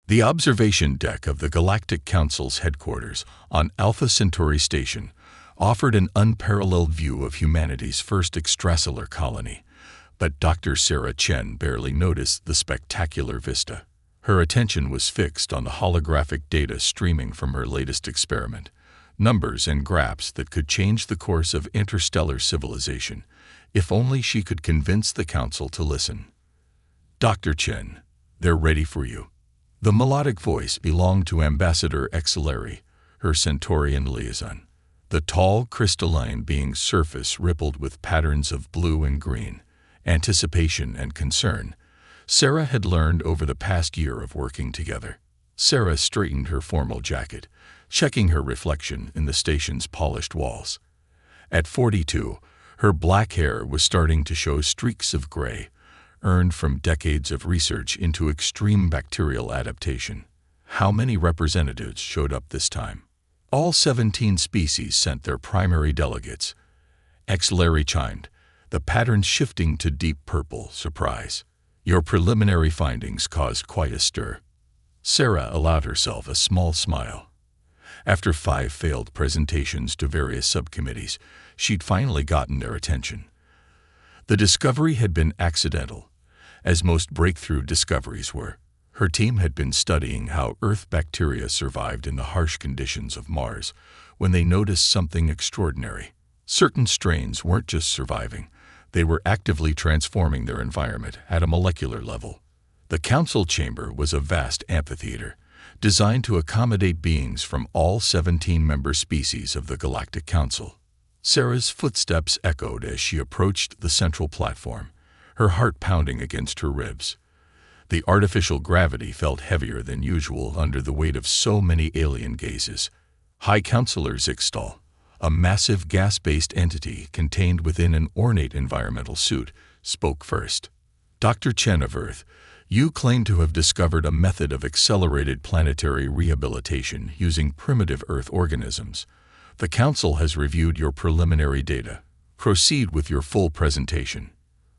The observation deck of the Galactic Council's headquarters on Alpha Centauri Station offered an unparalleled view of humanity's first extrasolar colony, but Dr. Sarah Chen barely noticed the spectacular vista. Her attention was fixed on the holographic data streaming from her latest experiment, numbers and graphs that could change the course of interstellar civilization, if only she could convince the Council to listen. "Dr. Chen, they're ready for you." The melodic voice belonged to Ambassador Exceleri, her Centaurian liaison. The tall, crystalline being's surface rippled with patterns of blue and green, anticipation and concern. Sarah had learned over the past year of working together. Sarah straightened her formal jacket, checking her reflection in the station's polished walls. At 42, her black hair was starting to show streaks of gray, earned from decades of research into extreme bacterial adaptation. How many representatives showed up this time? All 17 species sent their primary delegates. Exceleri chimed, the pattern shifting to deep purple surprise. Your preliminary findings caused quite a stir. Sarah allowed herself a small smile. After 5 failed presentations to various subcommittees, she'd finally gotten their attention. The discovery had been accidental, as most breakthrough discoveries were. Her team had been studying how Earth bacteria survived in the harsh conditions of Mars when they noticed something extraordinary. Certain strains weren't just surviving, they were actively transforming their environment at a molecular level. The Council chamber was a vast amphitheater, designed to accommodate beings from all 17 member species of the Galactic Council. Sarah's footsteps echoed as she approached the central platform, her heart pounding against her ribs. The artificial gravity felt heavier than usual under the weight of so many alien gazes. High Counselor Zixtal, a massive gas-based entity contained within an ornate environmental suit, spoke first. "Dr. Chen of Earth, you claim to have discovered a method of accelerated planetary rehabilitation using primitive Earth organisms. The Council has reviewed your preliminary data. Proceed with your full presentation."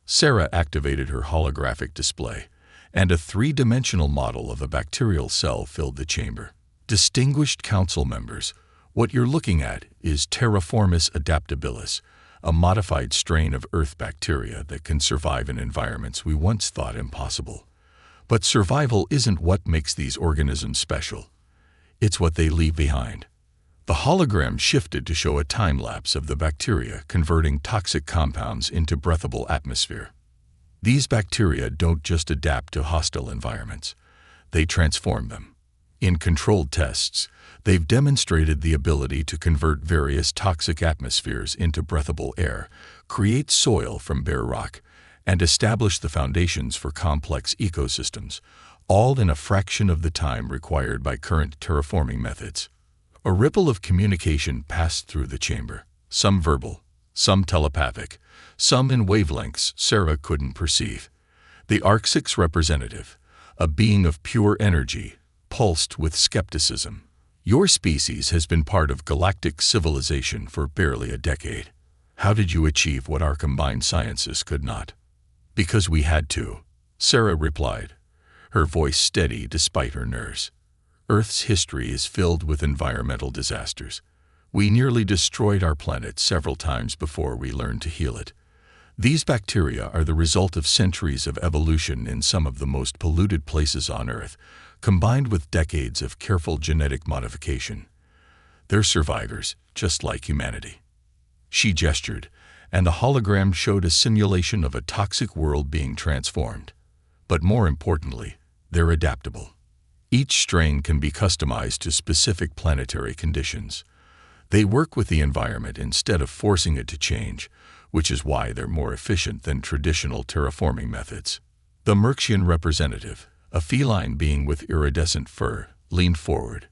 Sarah activated her holographic display, and a 3-dimensional model of a bacterial cell filled the chamber. "Distinguished Council members, what you're looking at is Terraformis adaptabilis, a modified strain of Earth bacteria that can survive in environments we once thought impossible. But survival isn't what makes these organisms special. It's what they leave behind." The hologram shifted to show a time-lapse of the bacteria converting toxic compounds into breathable atmosphere. These bacteria don't just adapt to hostile environments, they transform them. In controlled tests, they've demonstrated the ability to convert various toxic atmospheres into breathable air, create soil from bare rock, and establish the foundations for complex ecosystems, all in a fraction of the time required by current terraforming methods. A ripple of communication passed through the chamber, some verbal, some telepathic, some in wavelengths Sarah couldn't perceive. The Arctic's representative, a being of pure energy, pulsed with skepticism. "Your species has been part of galactic civilization for barely a decade. How did you achieve what our combined sciences could not?" "Because we had to," Sarah replied, her voice steady despite her nerves. "Earth's history is filled with environmental disasters. We nearly destroyed our planet several times before we learned to heal it. These bacteria are the result of centuries of evolution in some of the most polluted places on Earth, combined with decades of careful genetic modification. They're survivors, just like humanity." She gestured, and the hologram showed a simulation of a toxic world being transformed. But more importantly, they're adaptable. Each strain can be customized to specific planetary conditions. They work with the environment instead of forcing it to change, which is why they're more efficient than traditional terraforming methods. The Merxian representative, a feline being with iridescent fur, leaned forward.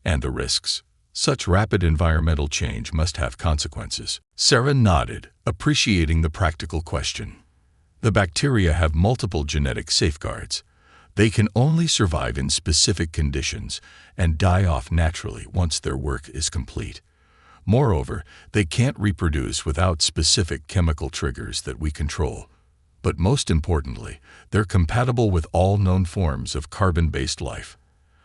"And the risks? Such rapid environmental change must have consequences." Sarah nodded, appreciating the practical question. "The bacteria have multiple genetic safeguards. They can only survive in specific conditions and die off naturally once their work is complete. Moreover, they can't reproduce without specific chemical triggers that we control. But most importantly, they're compatible with all known forms of carbon-based life.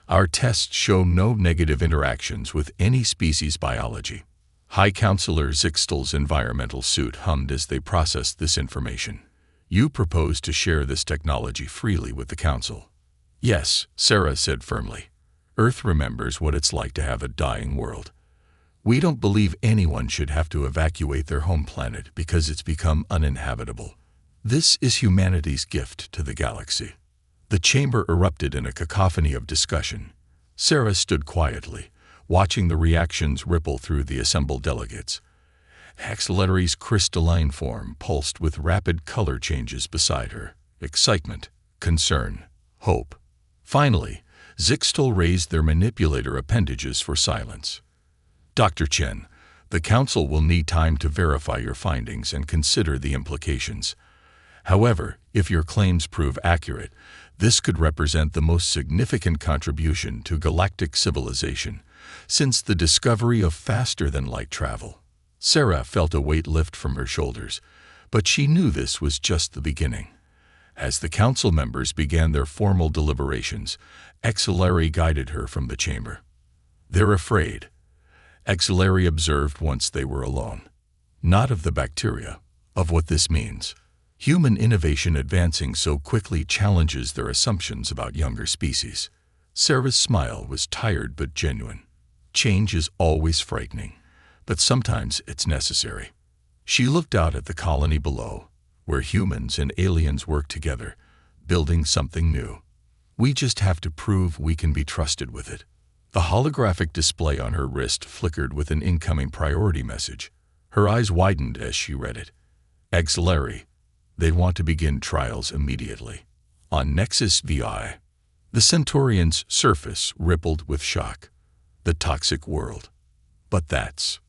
Our tests show no negative interactions with any species biology. High Counselor Zixtal's environmental suit hummed as they processed this information. You propose to share this technology freely with the Council. Yes, Sarah said firmly. Earth remembers what it's like to have a dying world. We don't believe anyone should have to evacuate their home planet because it's become uninhabitable. This is humanity's gift to the galaxy. The chamber erupted in a cacophony of discussion. Sarah stood quietly, watching the reactions ripple through the assembled delegates. Axillarary's crystalline form pulsed with rapid color changes beside her. Excitement, concern, hope. Finally, Zixtal raised their manipulator appendages for silence. Dr. Chen, the Council will need time to verify your findings and consider the implications. However, if your claims prove accurate, this could represent the most significant contribution to galactic civilization since the discovery of faster-than-light travel. Sarah felt a weight lift from her shoulders, but she knew this was just the beginning. As the Council members began their formal deliberations, Axillary guided her from the chamber. They're afraid, Axillary observed once they were alone. Not of the bacteria, of what this means. Human innovation advancing so quickly challenges their assumptions about younger species. Sarah's smile was tired but genuine. Change is always frightening, but sometimes it's necessary. She looked out at the colony below, where humans and aliens work together, building something new. We just have to prove we can be trusted with it. The holographic display on her wrist flickered with an incoming priority message. Her eyes widened as she read it. Axillary, they want to begin trials immediately. On Nexus VI, the Centaurian's surface rippled with shock. The toxic world. But that's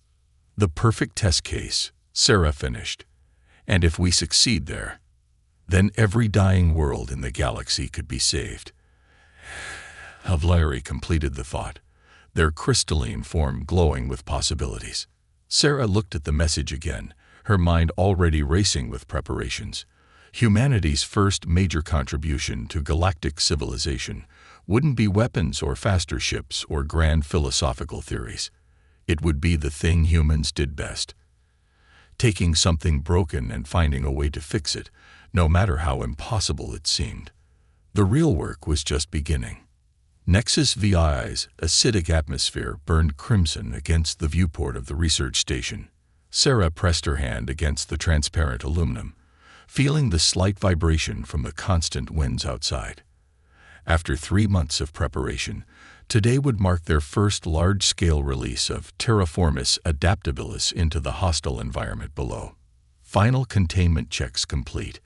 the perfect test case, Sarah finished. And if we succeed there, then every dying world in the galaxy could be saved. Axillary completed the thought, their crystalline form glowing with possibilities. Sarah looked at the message again, her mind already racing with preparations. Humanity's first major contribution to galactic civilization wouldn't be weapons or faster ships or grand philosophical theories. It would be the thing humans did best. Taking something broken and finding a way to fix it, no matter how impossible it seemed. The real work was just beginning. Nexus VI's acidic atmosphere burned crimson against the viewport of the research station. Sarah pressed her hand against the transparent aluminum, feeling the slight vibration from the constant winds outside. After 3 months of preparation, today would mark their first large-scale release of Terraformis Adaptabilis into the hostile environment below. Final containment checks complete.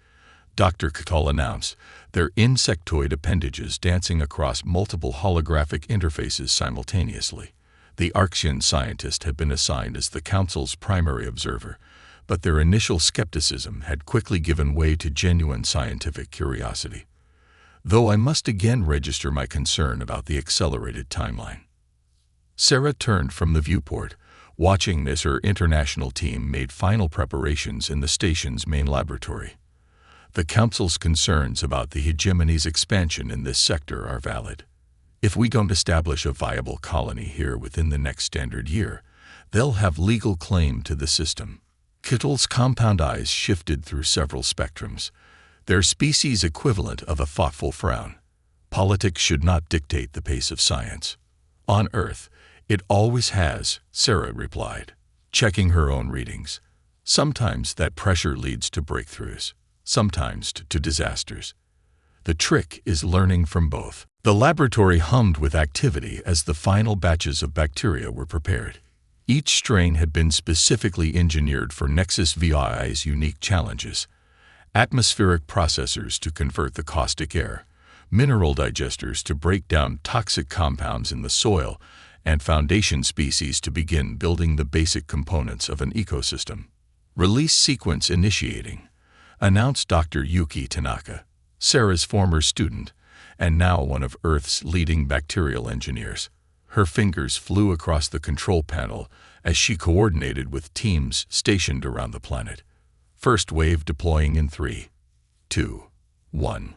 Dr. Catal announced, their insectoid appendages dancing across multiple holographic interfaces simultaneously. The Arxian scientist had been assigned as the Council's primary observer, but their initial skepticism had quickly given way to genuine scientific curiosity. Though I must again register my concern about the accelerated timeline. Sarah turned from the viewport, watching as her international team made final preparations in the station's main laboratory. The Council's concerns about the hegemony's expansion in this sector are valid. If we don't establish a viable colony here within the next standard year, they'll have legal claim to the system. Kittle's compound eyes shifted through several spectrums, their species equivalent of a thoughtful frown. Politics should not dictate the pace of science. On Earth, it always has, Sarah replied, checking her own readings. Sometimes that pressure leads to breakthroughs, sometimes to disasters. The trick is learning from both. The laboratory hummed with activity as the final batches of bacteria were prepared. Each strain had been specifically engineered for Nexus VI's unique challenges. Atmospheric processors to convert the caustic air, mineral digesters to break down toxic compounds in the soil, and foundation species to begin building the basic components of an ecosystem. Release sequence initiating, announced Dr. Yuki Tanaka, Sarah's former student, and now one of Earth's leading bacterial engineers. Her fingers flew across the control panel as she coordinated with teams stationed around the planet. First wave deploying in 3, 2, 1.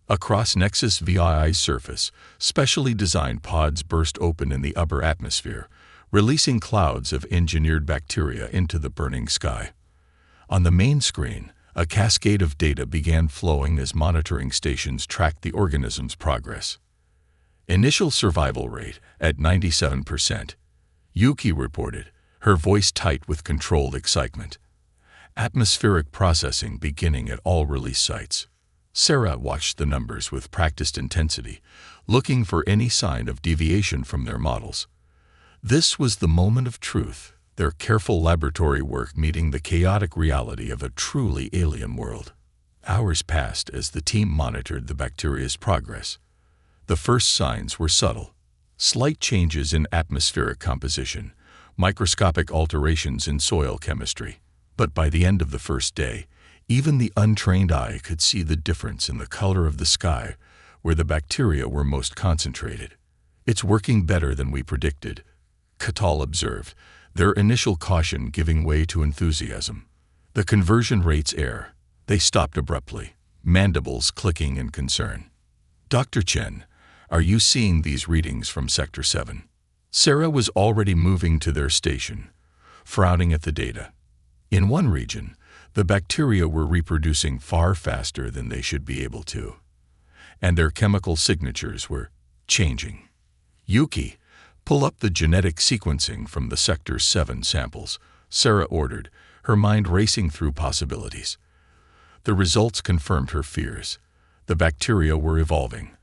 Across Nexus VI's surface, specially designed pods burst open in the upper atmosphere, releasing clouds of engineered bacteria into the burning sky. On the main screen, a cascade of data began flowing as monitoring stations tracked the organism's progress. Initial survival rate at 97%. Yuki reported, her voice tight with controlled excitement. Atmospheric processing beginning at all release sites. Sarah watched the numbers with practiced intensity, looking for any sign of deviation from their models. This was the moment of truth, their careful laboratory work meeting the chaotic reality of a truly alien world. Hours passed as the team monitored the bacteria's progress. The first signs were subtle. Slight changes in atmospheric composition, microscopic alterations in soil chemistry. But by the end of the first day, even the untrained eye could see the difference in the color of the sky where the bacteria were most concentrated. "It's working better than we predicted," Catal observed, their initial caution giving way to enthusiasm. The conversion rates air. They stopped abruptly, mandibles clicking in concern. "Dr. Chen, are you seeing these readings from Sector 7? Sarah was already moving to their station, frowning at the data. In one region, the bacteria were reproducing far faster than they should be able to, and their chemical signatures were changing. "Yuki, pull up the genetic sequencing from the Sector 7 samples," Sarah ordered, her mind racing through possibilities. The results confirmed her fears. The bacteria were evolving,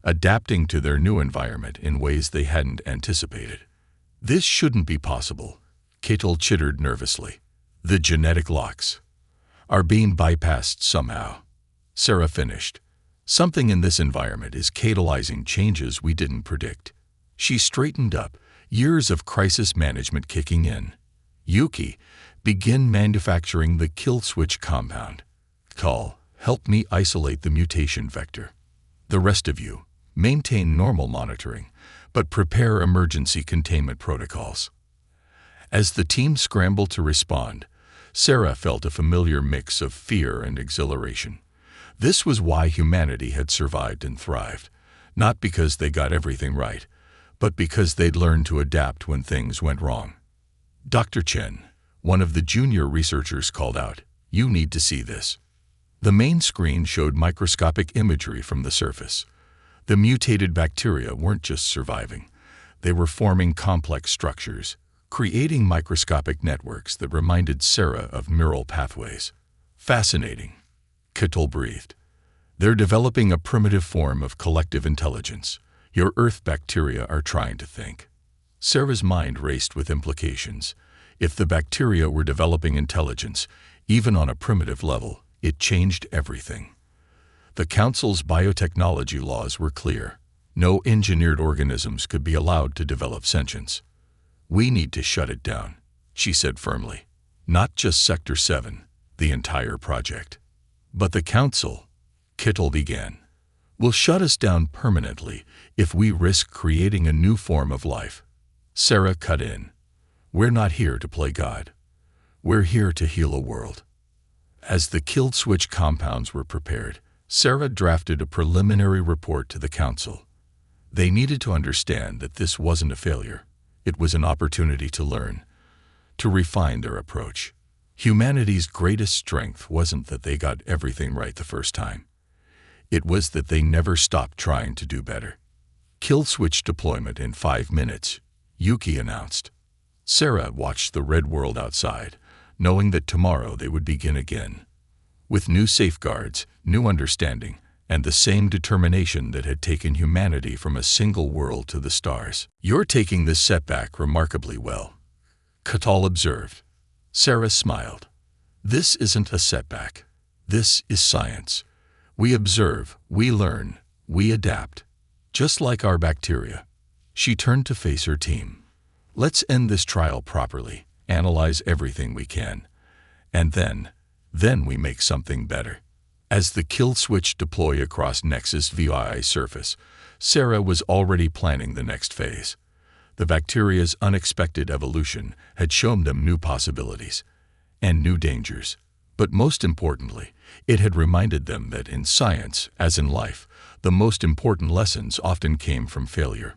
adapting to their new environment in ways they hadn't anticipated. "This shouldn't be possible," Catal chittered nervously. "The genetic locks are being bypassed somehow," Sarah finished. "Something in this environment is catalyzing changes we didn't predict." She straightened up, years of crisis management kicking in. "Yuki, begin manufacturing the kill switch compound. Call, help me isolate the mutation vector. The rest of you, maintain normal monitoring, but prepare emergency containment protocols." As the team scrambled to respond, Sarah felt a familiar mix of fear and exhilaration. This was why humanity had survived and thrived, not because they got everything right, but because they'd learned to adapt when things went wrong. "Dr. Chen," one of the junior researchers called out, "you need to see this." The main screen showed microscopic imagery from the surface. The mutated bacteria weren't just surviving. They were forming complex structures, creating microscopic networks that reminded Sarah of neural pathways. "Fascinating," Catal breathed. "They're developing a primitive form of collective intelligence. Your Earth bacteria are trying to think." Sarah's mind raced with implications. If the bacteria were developing intelligence, even on a primitive level, it changed everything. The Council's biotechnology laws were clear. No engineered organisms could be allowed to develop sentience. "We need to shut it down," she said firmly. "Not just Sector 7, the entire project." "But the Council," Catal began, "will shut us down permanently if we risk creating a new form of life." Sarah cut in. "We're not here to play God. We're here to heal a world." As the kill switch compounds were prepared, Sarah drafted a preliminary report to the Council. They needed to understand that this wasn't a failure. It was an opportunity to learn, to refine their approach. Humanity's greatest strength wasn't that they got everything right the first time. It was that they never stopped trying to do better. "Kill switch deployment in 5 minutes," Yuki announced. Sarah watched the red world outside, knowing that tomorrow they would begin again. With new safeguards, new understanding, and the same determination that had taken humanity from a single world to the stars. "You're taking this setback remarkably well," Catal observed. Sarah smiled. "This isn't a setback. This is science. We observe, we learn, we adapt. Just like our bacteria." She turned to face her team. "Let's end this trial properly, analyze everything we can, and then we make something better." As the kill switch deployed across Nexus VI's surface, Sarah was already planning the next phase. The bacteria's unexpected evolution had shown them new possibilities and new dangers. But most importantly, it had reminded them that in science, as in life, the most important lessons often came from failure.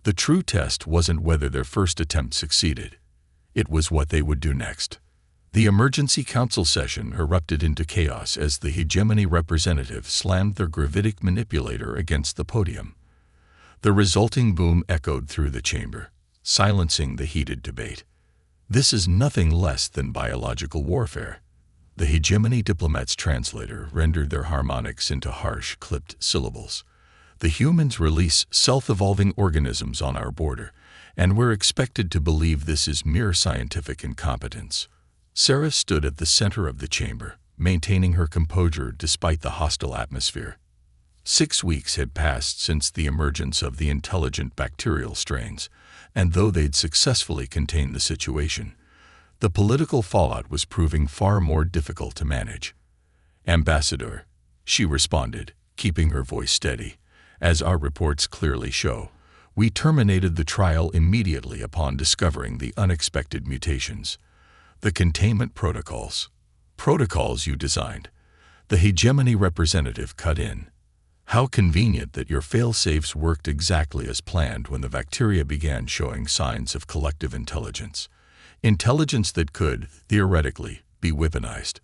The true test wasn't whether their first attempt succeeded. It was what they would do next. The emergency council session erupted into chaos as the hegemony representative slammed their gravitic manipulator against the podium. The resulting boom echoed through the chamber, silencing the heated debate. This is nothing less than biological warfare. The hegemony diplomat's translator rendered their harmonics into harsh, clipped syllables. The humans release self-evolving organisms on our border, and we're expected to believe this is mere scientific incompetence. Sarah stood at the center of the chamber, maintaining her composure despite the hostile atmosphere. 6 weeks had passed since the emergence of the intelligent bacterial strains, and though they'd successfully contained the situation, the political fallout was proving far more difficult to manage. "Ambassador," she responded, keeping her voice steady, "as our reports clearly show, we terminated the trial immediately upon discovering the unexpected mutations. The containment protocols you designed." The hegemony representative cut in. "How convenient that your fail-safes worked exactly as planned when the bacteria began showing signs of collective intelligence. Intelligence that could, theoretically, be weaponized."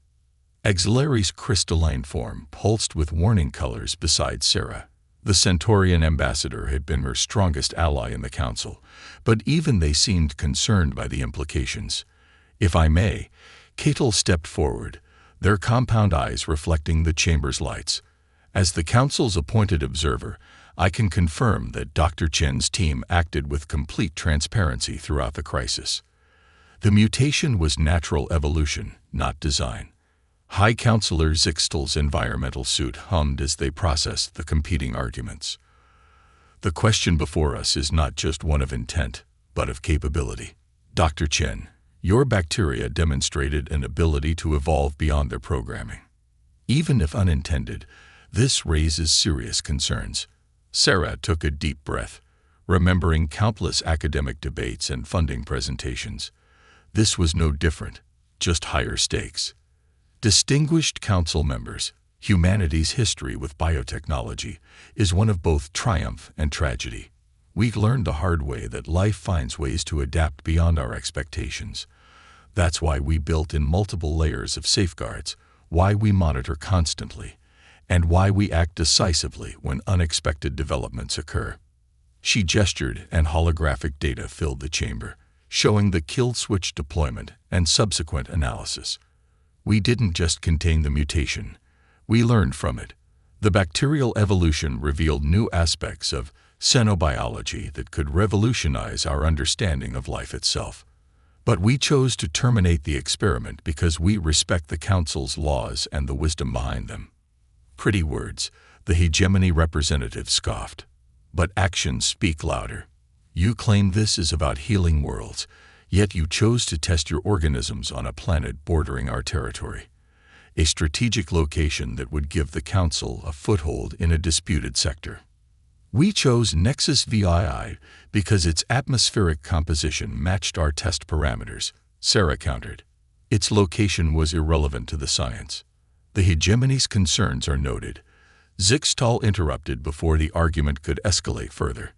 Auxiliary's crystalline form pulsed with warning colors beside Sarah. The Centaurian ambassador had been her strongest ally in the council, but even they seemed concerned by the implications. "If I may," Catel stepped forward, their compound eyes reflecting the chamber's lights. "As the council's appointed observer, I can confirm that Dr. Chen's team acted with complete transparency throughout the crisis. The mutation was natural evolution, not design." High Counselor Zixtel's environmental suit hummed as they processed the competing arguments. "The question before us is not just one of intent, but of capability. Dr. Chen, your bacteria demonstrated an ability to evolve beyond their programming. Even if unintended, this raises serious concerns." Sarah took a deep breath, remembering countless academic debates and funding presentations. This was no different, just higher stakes. Distinguished council members, humanity's history with biotechnology is one of both triumph and tragedy. We've learned the hard way that life finds ways to adapt beyond our expectations. That's why we built in multiple layers of safeguards, why we monitor constantly, and why we act decisively when unexpected developments occur. She gestured, and holographic data filled the chamber, showing the kill switch deployment and subsequent analysis. "We didn't just contain the mutation. We learned from it. The bacterial evolution revealed new aspects of xenobiology that could revolutionize our understanding of life itself. But we chose to terminate the experiment because we respect the Council's laws and the wisdom behind them." Pretty words, the hegemony representative scoffed. "But actions speak louder. You claim this is about healing worlds, yet you chose to test your organisms on a planet bordering our territory, a strategic location that would give the Council a foothold in a disputed sector. We chose Nexus VII because its atmospheric composition matched our test parameters," Sarah countered. "Its location was irrelevant to the science. The hegemony's concerns are noted." Zixtal interrupted before the argument could escalate further.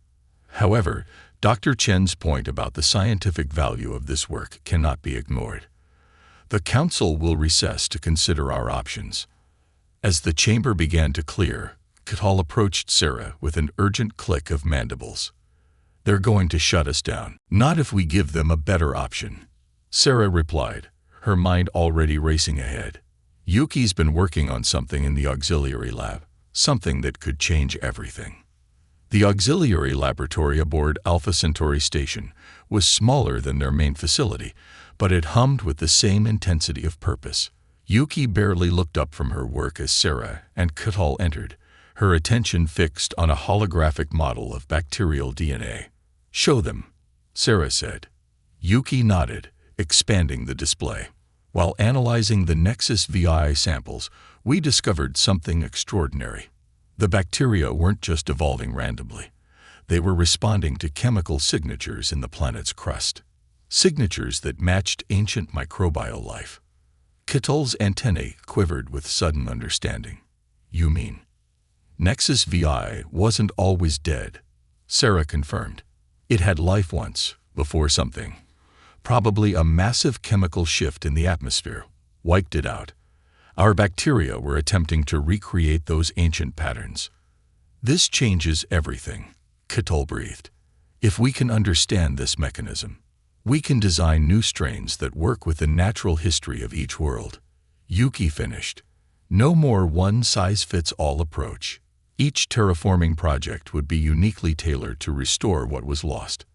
"However, Dr. Chen's point about the scientific value of this work cannot be ignored. The Council will recess to consider our options." As the chamber began to clear, Catal approached Sarah with an urgent click of mandibles. "They're going to shut us down. Not if we give them a better option," Sarah replied, her mind already racing ahead. "Yuki's been working on something in the auxiliary lab, something that could change everything." The auxiliary laboratory aboard Alpha Centauri Station was smaller than their main facility, but it hummed with the same intensity of purpose. Yuki barely looked up from her work as Sarah and Catal entered, her attention fixed on a holographic model of bacterial DNA. "Show them," Sarah said. Yuki nodded, expanding the display. "While analyzing the Nexus VI samples, we discovered something extraordinary. The bacteria weren't just evolving randomly. They were responding to chemical signatures in the planet's crust. Signatures that matched ancient microbial life." Kitul's antennae quivered with sudden understanding. You mean Nexus VI wasn't always dead, Sarah confirmed. It had life once, before something, probably a massive chemical shift in the atmosphere, wiped it out. Our bacteria were attempting to recreate those ancient patterns. This changes everything, Kitul breathed. If we can understand this mechanism, we can design new strains that work with the natural history of each world. Yuki finished. No more one-size-fits-all approach. Each terraforming project would be uniquely tailored to restore what was lost.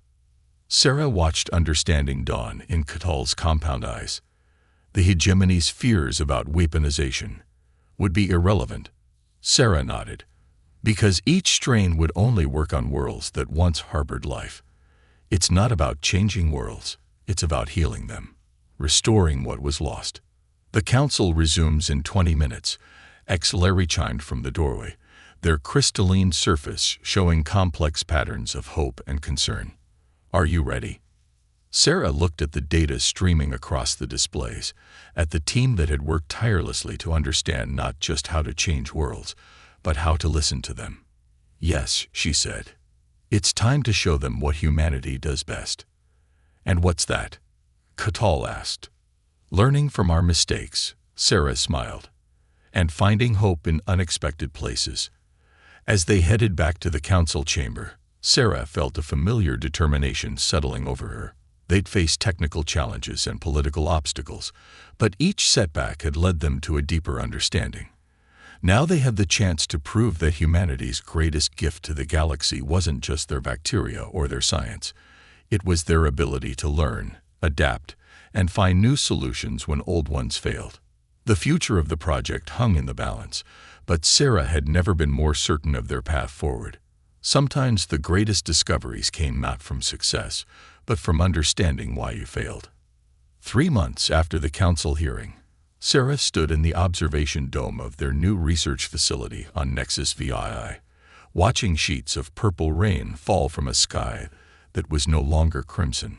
Sarah watched understanding dawn in Kitul's compound eyes. The hegemony's fears about weaponization would be irrelevant. Sarah nodded. Because each strain would only work on worlds that once harbored life. It's not about changing worlds, it's about healing them, restoring what was lost. The council resumes in 20 minutes. Larry chimed from the doorway, their crystalline surface showing complex patterns of hope and concern. Are you ready? Sarah looked at the data streaming across the displays, at the team that had worked tirelessly to understand not just how to change worlds, but how to listen to them. Yes, she said. It's time to show them what humanity does best. And what's that? Kitul asked. Learning from our mistakes, Sarah smiled, and finding hope in unexpected places. As they headed back to the council chamber, Sarah felt a familiar determination settling over her. They'd faced technical challenges and political obstacles, but each setback had led them to a deeper understanding. Now they had the chance to prove that humanity's greatest gift to the galaxy wasn't just their bacteria or their science. It was their ability to learn, adapt, and find new solutions when old ones failed. The future of the project hung in the balance, but Sarah had never been more certain of their path forward. Sometimes the greatest discoveries came not from success, but from understanding why you failed. 3 months after the council hearing, Sarah stood in the observation dome of their new research facility on Nexus VI, watching sheets of purple rain fall from a sky that was no longer crimson.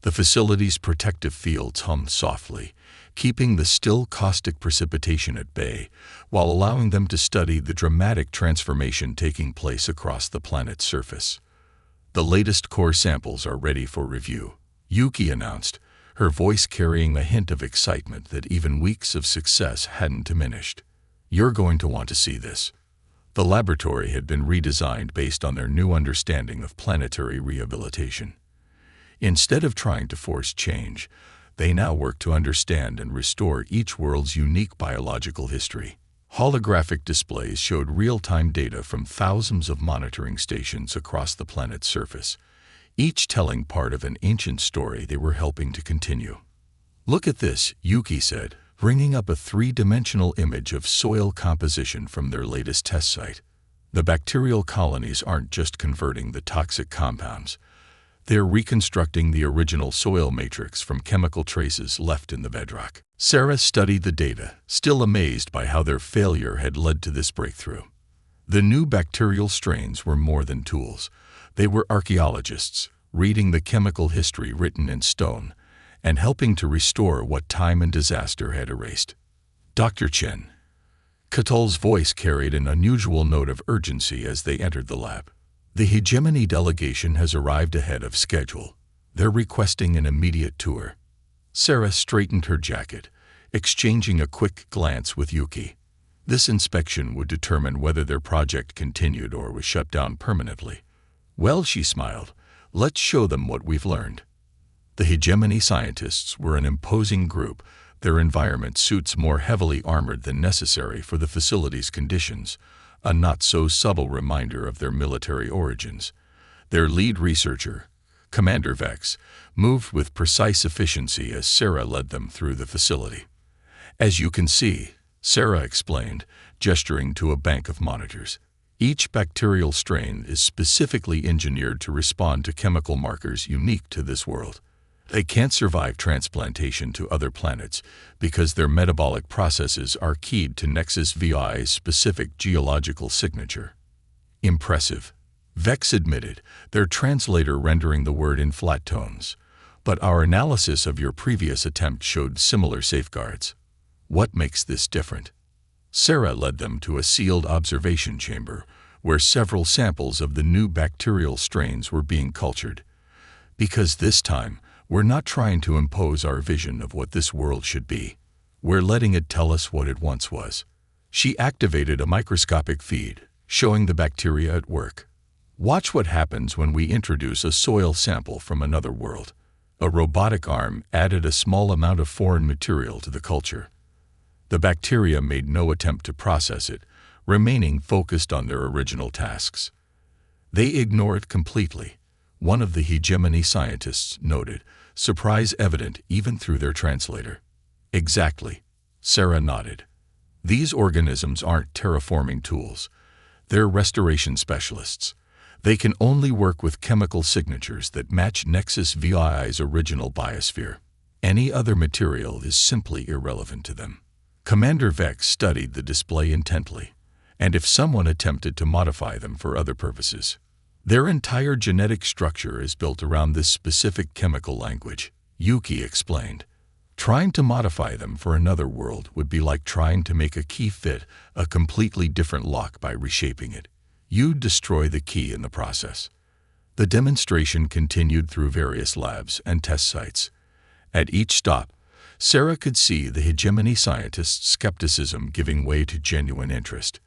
The facility's protective fields hummed softly, keeping the still caustic precipitation at bay, while allowing them to study the dramatic transformation taking place across the planet's surface. The latest core samples are ready for review, Yuki announced, her voice carrying a hint of excitement that even weeks of success hadn't diminished. You're going to want to see this. The laboratory had been redesigned based on their new understanding of planetary rehabilitation. Instead of trying to force change, they now work to understand and restore each world's unique biological history. Holographic displays showed real-time data from thousands of monitoring stations across the planet's surface, each telling part of an ancient story they were helping to continue. Look at this, Yuki said, bringing up a 3-dimensional image of soil composition from their latest test site. The bacterial colonies aren't just converting the toxic compounds. They're reconstructing the original soil matrix from chemical traces left in the bedrock. Sarah studied the data, still amazed by how their failure had led to this breakthrough. The new bacterial strains were more than tools. They were archaeologists, reading the chemical history written in stone, and helping to restore what time and disaster had erased. Dr. Chen. Kitul's voice carried an unusual note of urgency as they entered the lab. The hegemony delegation has arrived ahead of schedule. They're requesting an immediate tour. Sarah straightened her jacket, exchanging a quick glance with Yuki. This inspection would determine whether their project continued or was shut down permanently. Well, she smiled, let's show them what we've learned. The hegemony scientists were an imposing group, their environment suits more heavily armored than necessary for the facility's conditions, a not-so-subtle reminder of their military origins. Their lead researcher, Commander Vex, moved with precise efficiency as Sarah led them through the facility. As you can see, Sarah explained, gesturing to a bank of monitors, each bacterial strain is specifically engineered to respond to chemical markers unique to this world. They can't survive transplantation to other planets because their metabolic processes are keyed to Nexus VI's specific geological signature. Impressive, Vex admitted, their translator rendering the word in flat tones. But our analysis of your previous attempt showed similar safeguards. What makes this different? Sarah led them to a sealed observation chamber where several samples of the new bacterial strains were being cultured. Because this time, we're not trying to impose our vision of what this world should be. We're letting it tell us what it once was. She activated a microscopic feed, showing the bacteria at work. Watch what happens when we introduce a soil sample from another world. A robotic arm added a small amount of foreign material to the culture. The bacteria made no attempt to process it, remaining focused on their original tasks. They ignore it completely, one of the hegemony scientists noted, surprise evident even through their translator. Exactly, Sarah nodded. These organisms aren't terraforming tools. They're restoration specialists. They can only work with chemical signatures that match Nexus VI's original biosphere. Any other material is simply irrelevant to them. Commander Vex studied the display intently, and if someone attempted to modify them for other purposes, their entire genetic structure is built around this specific chemical language, Yuki explained. Trying to modify them for another world would be like trying to make a key fit a completely different lock by reshaping it. You'd destroy the key in the process. The demonstration continued through various labs and test sites. At each stop, Sarah could see the hegemony scientists' skepticism giving way to genuine interest.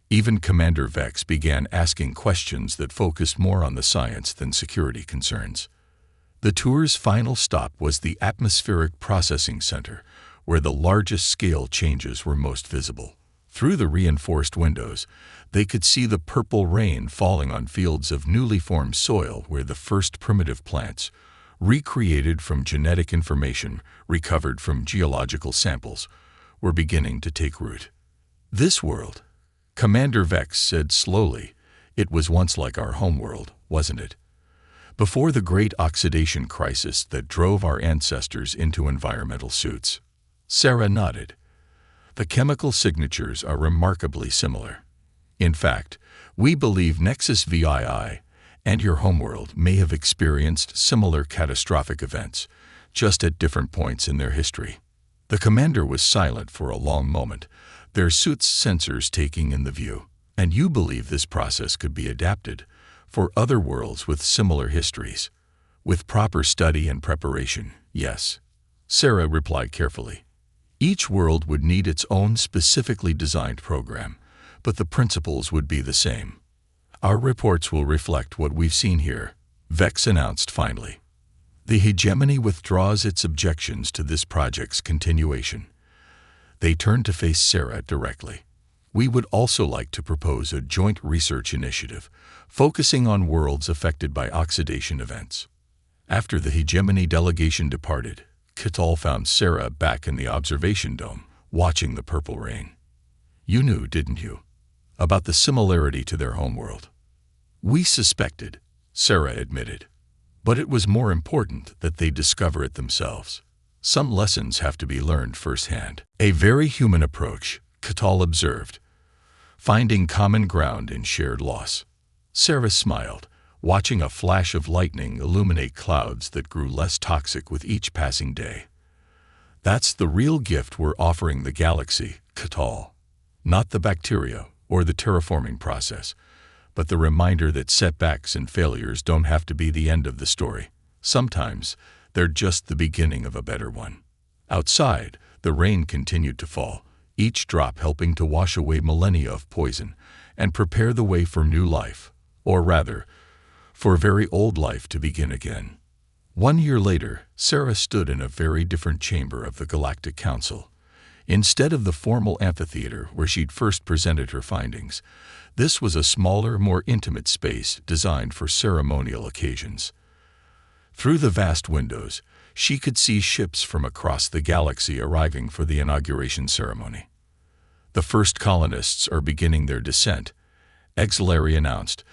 Even Commander Vex began asking questions that focused more on the science than security concerns. The tour's final stop was the Atmospheric Processing Center, where the largest scale changes were most visible. Through the reinforced windows, they could see the purple rain falling on fields of newly formed soil where the first primitive plants, recreated from genetic information recovered from geological samples, were beginning to take root. This world, Commander Vex said slowly, it was once like our homeworld, wasn't it? Before the great oxidation crisis that drove our ancestors into environmental suits. Sarah nodded. The chemical signatures are remarkably similar. In fact, we believe Nexus VII and your homeworld may have experienced similar catastrophic events, just at different points in their history. The commander was silent for a long moment, their suit's sensors taking in the view. And you believe this process could be adapted for other worlds with similar histories. With proper study and preparation, yes. Sarah replied carefully. Each world would need its own specifically designed program, but the principles would be the same. Our reports will reflect what we've seen here, Vex announced finally. The hegemony withdraws its objections to this project's continuation. They turned to face Sarah directly. We would also like to propose a joint research initiative focusing on worlds affected by oxidation events. After the hegemony delegation departed, Kital found Sarah back in the observation dome, watching the purple rain. You knew, didn't you, about the similarity to their homeworld? We suspected, Sarah admitted. But it was more important that they discover it themselves. Some lessons have to be learned firsthand. A very human approach, Kital observed, finding common ground in shared loss. Sarah smiled, watching a flash of lightning illuminate clouds that grew less toxic with each passing day. That's the real gift we're offering the galaxy, Kital. Not the bacteria or the terraforming process, but the reminder that setbacks and failures don't have to be the end of the story. Sometimes, they're just the beginning of a better one. Outside, the rain continued to fall, each drop helping to wash away millennia of poison and prepare the way for new life, or rather, for very old life to begin again. 1 year later, Sarah stood in a very different chamber of the Galactic Council. Instead of the formal amphitheater where she'd first presented her findings, this was a smaller, more intimate space designed for ceremonial occasions. Through the vast windows, she could see ships from across the galaxy arriving for the inauguration ceremony. The first colonists are beginning their descent, Exilary announced,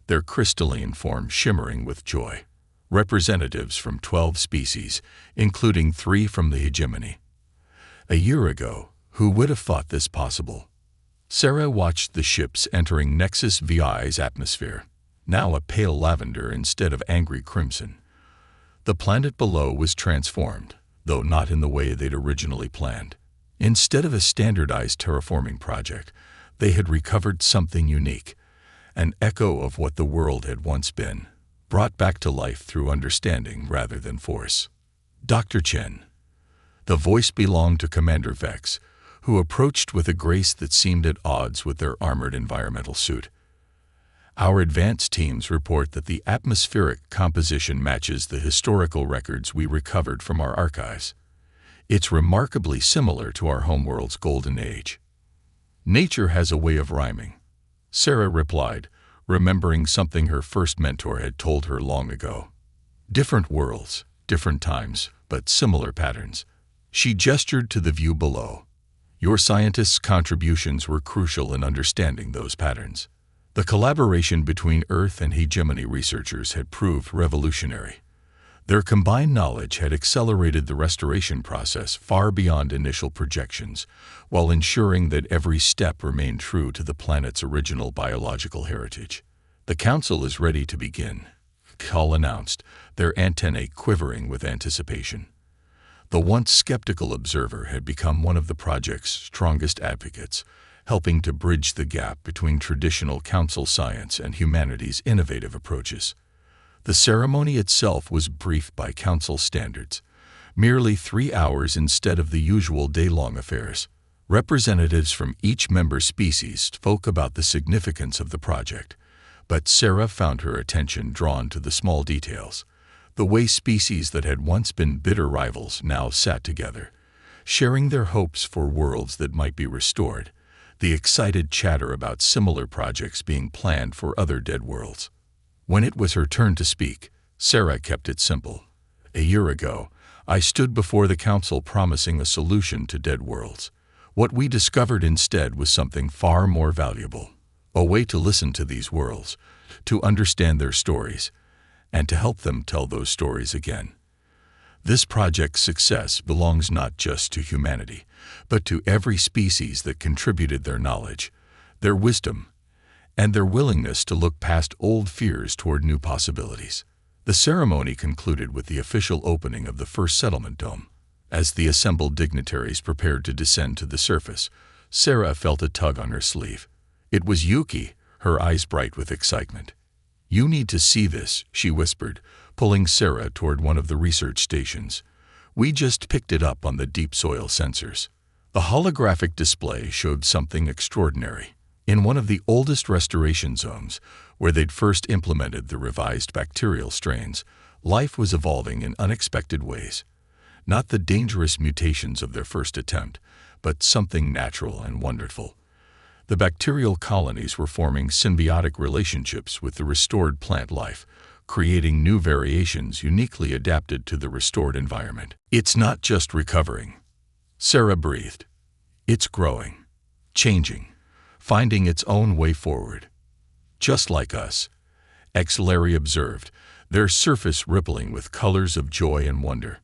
their crystalline form shimmering with joy. Representatives from 12 species, including 3 from the hegemony. A year ago, who would have thought this possible? Sarah watched the ships entering Nexus VI's atmosphere, now a pale lavender instead of angry crimson. The planet below was transformed, though not in the way they'd originally planned. Instead of a standardized terraforming project, they had recovered something unique, an echo of what the world had once been, brought back to life through understanding rather than force. Dr. Chen. The voice belonged to Commander Vex, who approached with a grace that seemed at odds with their armored environmental suit. Our advanced teams report that the atmospheric composition matches the historical records we recovered from our archives. It's remarkably similar to our homeworld's golden age. Nature has a way of rhyming, Sarah replied, remembering something her first mentor had told her long ago. Different worlds, different times, but similar patterns. She gestured to the view below. Your scientists' contributions were crucial in understanding those patterns. The collaboration between Earth and hegemony researchers had proved revolutionary. Their combined knowledge had accelerated the restoration process far beyond initial projections, while ensuring that every step remained true to the planet's original biological heritage. The Council is ready to begin, Cal announced, their antennae quivering with anticipation. The once skeptical observer had become one of the project's strongest advocates, helping to bridge the gap between traditional Council science and humanity's innovative approaches. The ceremony itself was brief by Council standards, merely 3 hours instead of the usual day-long affairs. Representatives from each member species spoke about the significance of the project, but Sarah found her attention drawn to the small details, the way species that had once been bitter rivals now sat together, sharing their hopes for worlds that might be restored, the excited chatter about similar projects being planned for other dead worlds. When it was her turn to speak, Sarah kept it simple. A year ago, I stood before the Council promising a solution to dead worlds. What we discovered instead was something far more valuable, a way to listen to these worlds, to understand their stories, and to help them tell those stories again. This project's success belongs not just to humanity, but to every species that contributed their knowledge, their wisdom, and their willingness to look past old fears toward new possibilities. The ceremony concluded with the official opening of the first settlement dome. As the assembled dignitaries prepared to descend to the surface, Sarah felt a tug on her sleeve. It was Yuki, her eyes bright with excitement. "You need to see this," she whispered, pulling Sarah toward one of the research stations. "We just picked it up on the deep soil sensors." The holographic display showed something extraordinary. In one of the oldest restoration zones, where they'd first implemented the revised bacterial strains, life was evolving in unexpected ways. Not the dangerous mutations of their first attempt, but something natural and wonderful. The bacterial colonies were forming symbiotic relationships with the restored plant life, creating new variations uniquely adapted to the restored environment. "It's not just recovering," Sarah breathed. "It's growing, changing, finding its own way forward. Just like us," Larry observed, their surface rippling with colors of joy and wonder.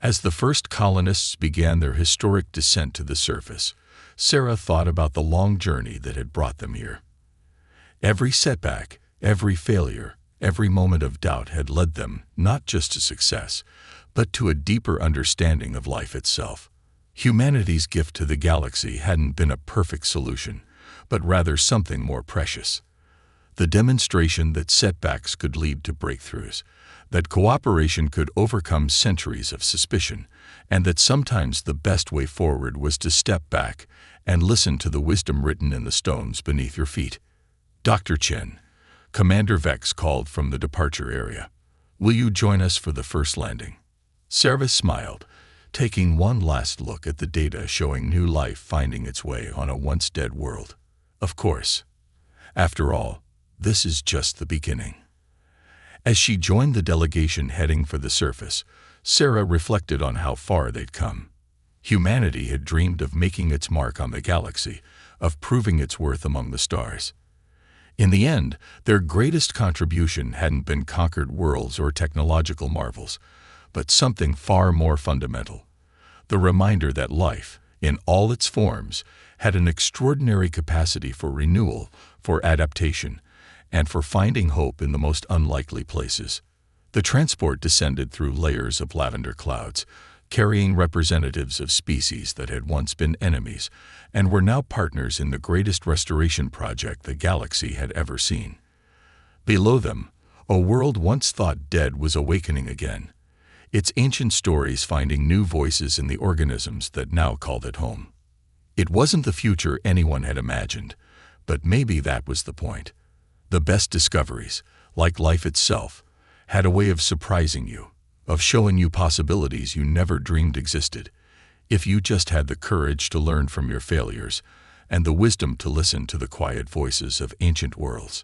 As the first colonists began their historic descent to the surface, Sarah thought about the long journey that had brought them here. Every setback, every failure, every moment of doubt had led them not just to success, but to a deeper understanding of life itself. Humanity's gift to the galaxy hadn't been a perfect solution, but rather something more precious. The demonstration that setbacks could lead to breakthroughs, that cooperation could overcome centuries of suspicion, and that sometimes the best way forward was to step back and listen to the wisdom written in the stones beneath your feet. "Dr. Chen," Commander Vex called from the departure area. "Will you join us for the first landing?" Sarah smiled, taking one last look at the data showing new life finding its way on a once-dead world. Of course. After all, this is just the beginning. As she joined the delegation heading for the surface, Sarah reflected on how far they'd come. Humanity had dreamed of making its mark on the galaxy, of proving its worth among the stars. In the end, their greatest contribution hadn't been conquered worlds or technological marvels, but something far more fundamental: the reminder that life, in all its forms, had an extraordinary capacity for renewal, for adaptation, and for finding hope in the most unlikely places. The transport descended through layers of lavender clouds, carrying representatives of species that had once been enemies and were now partners in the greatest restoration project the galaxy had ever seen. Below them, a world once thought dead was awakening again, its ancient stories finding new voices in the organisms that now called it home. It wasn't the future anyone had imagined, but maybe that was the point. The best discoveries, like life itself, had a way of surprising you, of showing you possibilities you never dreamed existed, if you just had the courage to learn from your failures and the wisdom to listen to the quiet voices of ancient worlds.